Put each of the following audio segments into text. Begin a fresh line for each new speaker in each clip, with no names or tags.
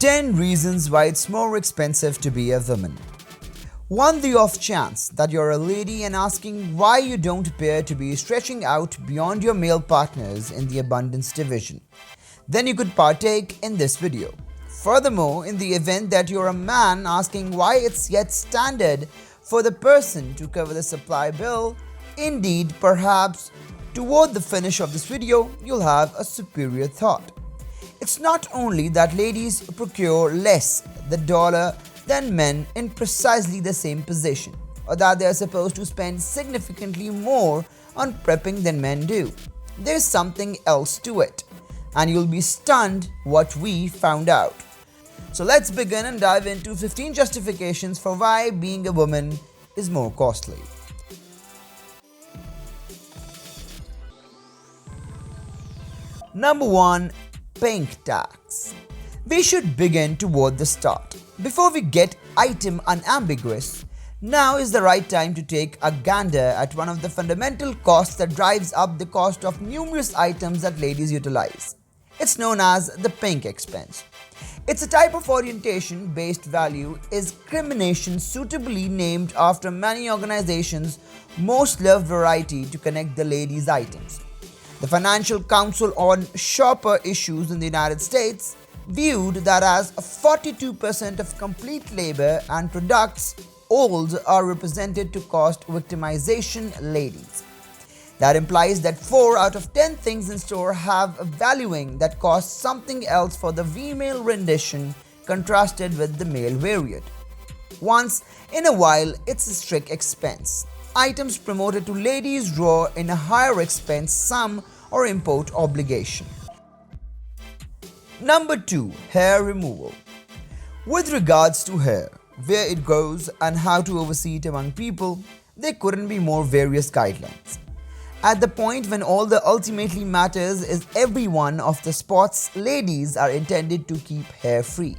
10 reasons why it's more expensive to be a woman. One, the off chance that you're a lady and asking why you don't appear to be stretching out beyond your male partners in the abundance division. Then you could partake in this video. Furthermore, in the event that you're a man asking why it's yet standard for the person to cover the supply bill, indeed, perhaps, toward the finish of this video, you'll have a superior thought. It's not only that ladies procure less the dollar than men in precisely the same position, or that they are supposed to spend significantly more on prepping than men do. There's something else to it, and you'll be stunned what we found out. So let's begin and dive into 15 justifications for why being a woman is more costly. Number 1. Pink tax. We should begin toward the start. Before we get item unambiguous, now is the right time to take a gander at one of the fundamental costs that drives up the cost of numerous items that ladies utilize. It's known as the pink expense. It's a type of orientation-based value discrimination suitably named after many organizations' most loved variety to connect the ladies' items. The Financial Council on Shopper Issues in the United States viewed that as 42% of complete labor and products old are represented to cost victimization ladies. That implies that 4 out of 10 things in store have a valuing that costs something else for the female rendition contrasted with the male variant. Once in a while, it's a strict expense. Items promoted to ladies draw in a higher expense sum or import obligation. Number 2. Hair removal. With regards to hair, where it grows and how to oversee it among people, there couldn't be more various guidelines. At the point when all that ultimately matters is every one of the spots ladies are intended to keep hair free.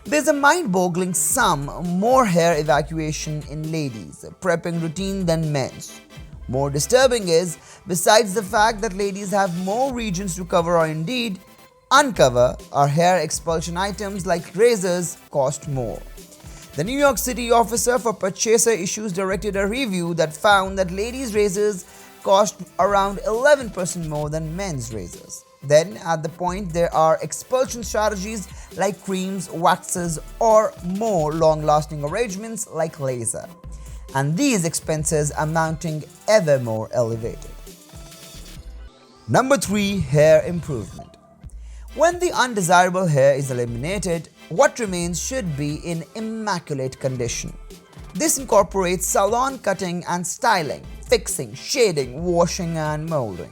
There's a mind-boggling sum more hair evacuation in ladies' prepping routine than men's. More disturbing is, besides the fact that ladies have more regions to cover or indeed uncover, our hair expulsion items like razors cost more. The New York City Officer for Purchaser Issues directed a review that found that ladies' razors cost around 11% more than men's razors. Then, at the point, there are expulsion strategies like creams, waxes, or more long-lasting arrangements like laser, and these expenses are mounting ever more elevated. Number 3. Hair improvement. When the undesirable hair is eliminated, what remains should be in immaculate condition. This incorporates salon cutting and styling, fixing, shading, washing and molding.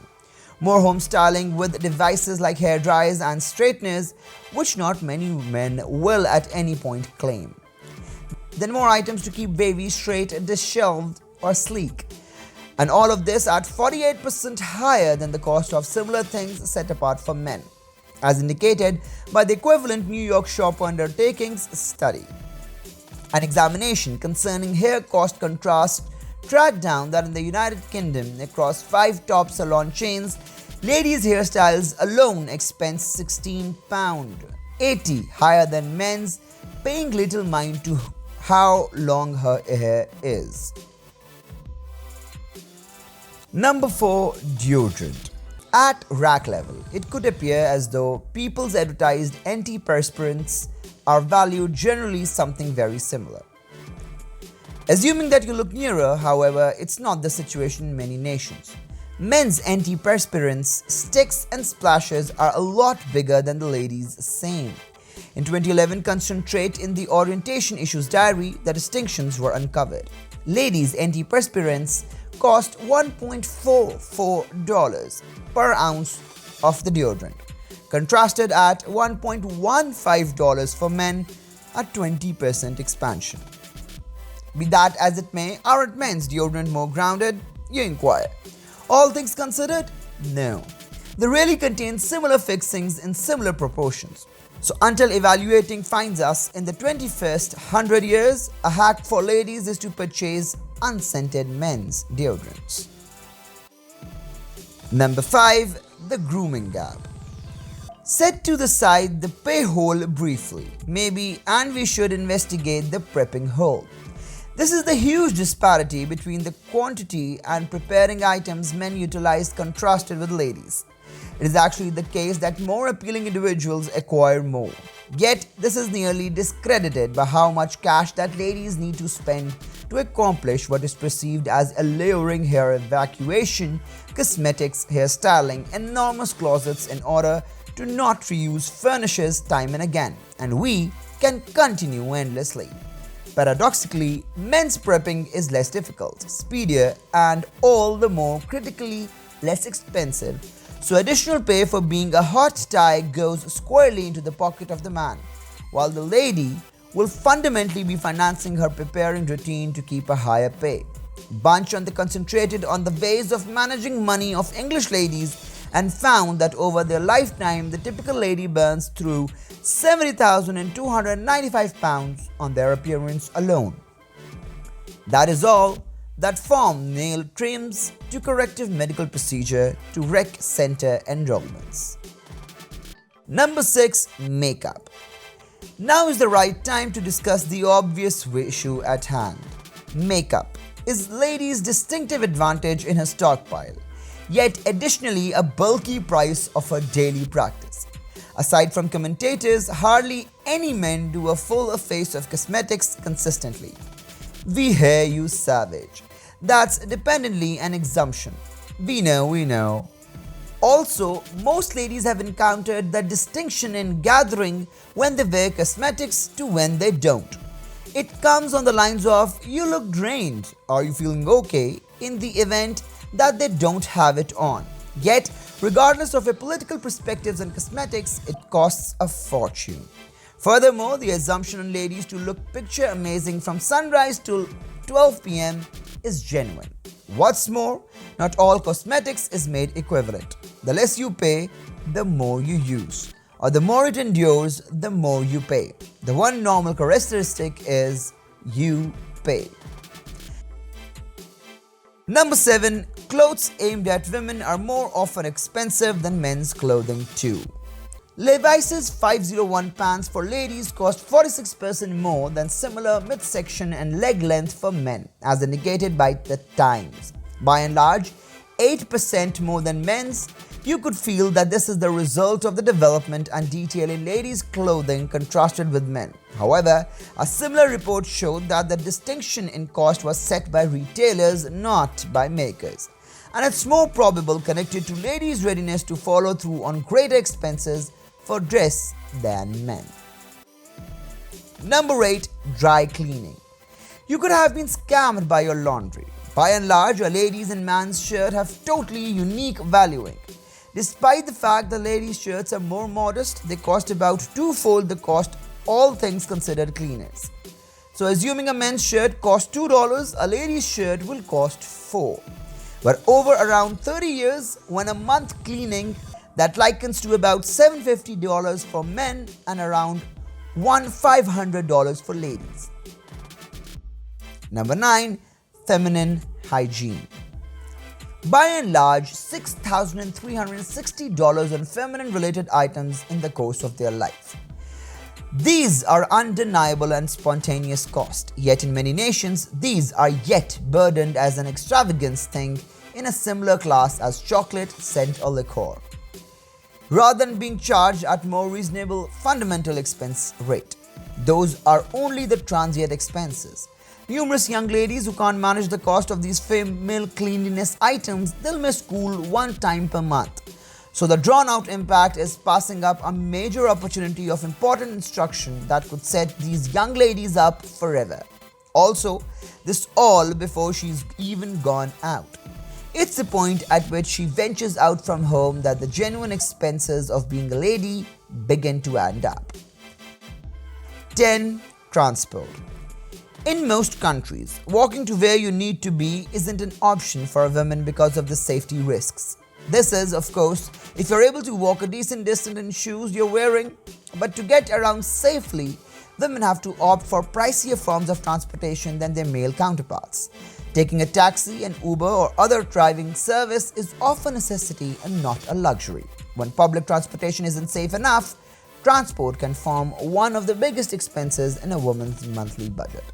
More home styling with devices like hair dryers and straighteners, which not many men will at any point claim. Then more items to keep wavy, straight, disheveled or sleek. And all of this at 48% higher than the cost of similar things set apart for men, as indicated by the equivalent New York Shopper Undertakings study. An examination concerning hair cost contrast tracked down that in the United Kingdom, across 5 top salon chains, ladies' hairstyles alone expense £16.80 higher than men's, paying little mind to how long her hair is. Number 4. Deodorant. At rack level, it could appear as though people's advertised antiperspirants are valued generally something very similar. Assuming that you look nearer, however, it's not the situation in many nations. Men's antiperspirants, sticks and splashes are a lot bigger than the ladies' same. In 2011, concentrate in the Orientation Issues Diary, the distinctions were uncovered. Ladies' antiperspirants cost $1.44 per ounce of the deodorant, contrasted at $1.15 for men, a 20% expansion. Be that as it may, aren't men's deodorant more grounded? You inquire. All things considered? No. They really contain similar fixings in similar proportions. So until evaluating finds us in the 21st 100 years, a hack for ladies is to purchase unscented men's deodorants. Number 5. The grooming gap. Set to the side the pay hole briefly, maybe, and we should investigate the prepping hole. This is the huge disparity between the quantity and preparing items men utilize contrasted with ladies. It is actually the case that more appealing individuals acquire more. Yet, this is nearly discredited by how much cash that ladies need to spend to accomplish what is perceived as alluring hair evacuation, cosmetics, hairstyling, enormous closets in order to not reuse furnishes time and again, and we can continue endlessly. Paradoxically, men's prepping is less difficult, speedier, and all the more critically less expensive, so additional pay for being a hot tie goes squarely into the pocket of the man, while the lady will fundamentally be financing her preparing routine to keep a higher pay. Bunch on the concentrated on the ways of managing money of English ladies and found that over their lifetime the typical lady burns through 70,295 pounds on their appearance alone. That is all that from nail trims to corrective medical procedure to rec center enrollments. Number 6. Makeup. Now is the right time to discuss the obvious issue at hand. Makeup is ladies' distinctive advantage in her stockpile, yet additionally a bulky price of her daily practice. Aside from commentators, hardly any men do a full face of cosmetics consistently. We hear you, savage. That's dependently an assumption. We know. Also, most ladies have encountered the distinction in gathering when they wear cosmetics to when they don't. It comes on the lines of, you look drained, are you feeling okay, in the event that they don't have it on. Yet, regardless of your political perspectives on cosmetics, it costs a fortune. Furthermore, the assumption on ladies to look picture amazing from sunrise till 12 pm is genuine. What's more, not all cosmetics is made equivalent. The less you pay, the more you use, or the more it endures, the more you pay. The one normal characteristic is you pay. Number 7. Clothes aimed at women are more often expensive than men's clothing too. Levi's 501 pants for ladies cost 46% more than similar midsection and leg length for men, as indicated by the Times. By and large, 8% more than men's. You could feel that this is the result of the development and detail in ladies' clothing contrasted with men. However, a similar report showed that the distinction in cost was set by retailers, not by makers. And it's more probable connected to ladies' readiness to follow through on greater expenses for dress than men. Number 8. Dry cleaning. You could have been scammed by your laundry. By and large, a ladies' and man's shirt have totally unique valuing. Despite the fact the ladies' shirts are more modest, they cost about twofold the cost all things considered cleaners. So assuming a men's shirt costs $2, a lady's shirt will cost $4. But over around 30 years, when a month cleaning, that likens to about $750 for men and around $500 for ladies. Number 9. Feminine hygiene. By and large, $6,360 on feminine related items in the course of their life. These are undeniable and spontaneous costs, yet in many nations, these are yet burdened as an extravagance thing in a similar class as chocolate, scent or liquor, rather than being charged at more reasonable fundamental expense rate. Those are only the transient expenses. Numerous young ladies who can't manage the cost of these female cleanliness items, they'll miss school one time per month. So the drawn-out impact is passing up a major opportunity of important instruction that could set these young ladies up forever. Also, this all before she's even gone out. It's the point at which she ventures out from home that the genuine expenses of being a lady begin to add up. 10. Transport. In most countries, walking to where you need to be isn't an option for a woman because of the safety risks. This is, of course, if you're able to walk a decent distance in shoes you're wearing, but to get around safely, women have to opt for pricier forms of transportation than their male counterparts. Taking a taxi, an Uber, or other driving service is often a necessity and not a luxury. When public transportation isn't safe enough, transport can form one of the biggest expenses in a woman's monthly budget.